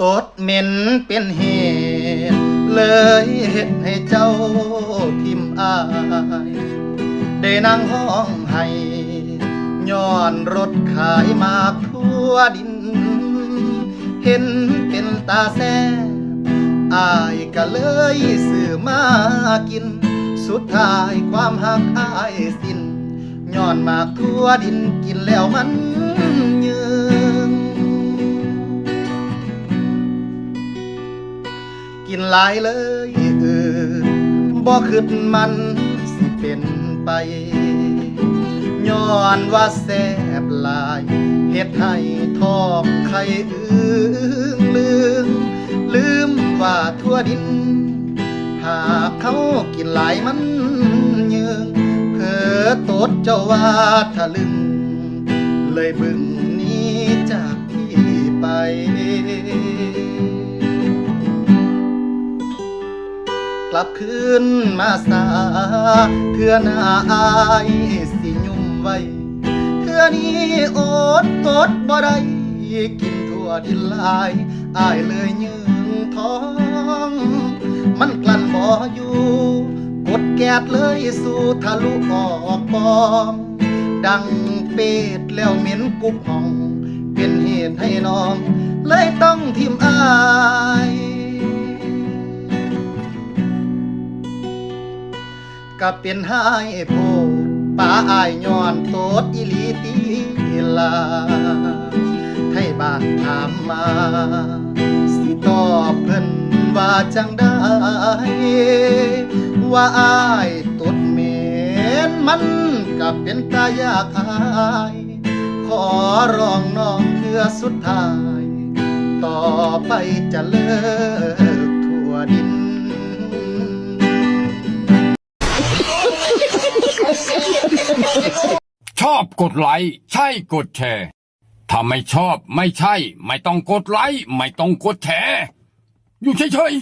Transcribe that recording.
ตดเหม็นเป็นเหตุเลยเฮ็ดให้เจ้าทิมอายได้นั่งห้องให้ย้อนรถขายมากทั่วดินเห็นเป็นตาแซ่อายก็เลยซื้อมากินสุดท้ายความหักอายสิ้นย้อนมากทั่วดินกินแล้วมันยืงกินหลายเลยบ่คิดมันสิเป็นไปย้อนว่าแซ่บหลายเฮ็ดให้ท้องไข่ลืมว่าทั่วดินหากเขากินหลายมันยืงเผลอตดเจ้าว่าทะลึงเลยบึงหนี้จากที่ไปกลับคืนมาสาเทื่อหน้าอายสิยุ่มไว้เทื่อนี้อดตดบ่ได้กินทั่วดินลายอายเลยยืงท้องมันกลั้นบ่อยู่กดแกดเลยสู่ทะลุออกปองดังเป็ดแล้วเหม็นกุบห้องเป็นเหตุให้น้องเลยต้องทิมอายก็เป็นให้โพป่าอายย้อนโตดอีหลีตีลาให้บ้านถามมาสิตอบเพิ่นว่าจังได้ว่าอายตดเหม็นมันก็เป็นตายากอายขอร้องน้องเพื่อสุดท้ายต่อไปจะเลิกทั่วดินชอบกดไลค์ใช่กดแชร์ถ้าไม่ชอบไม่ใช่ไม่ต้องกดไลค์ไม่ต้องกดแชร์อยู่เฉยๆ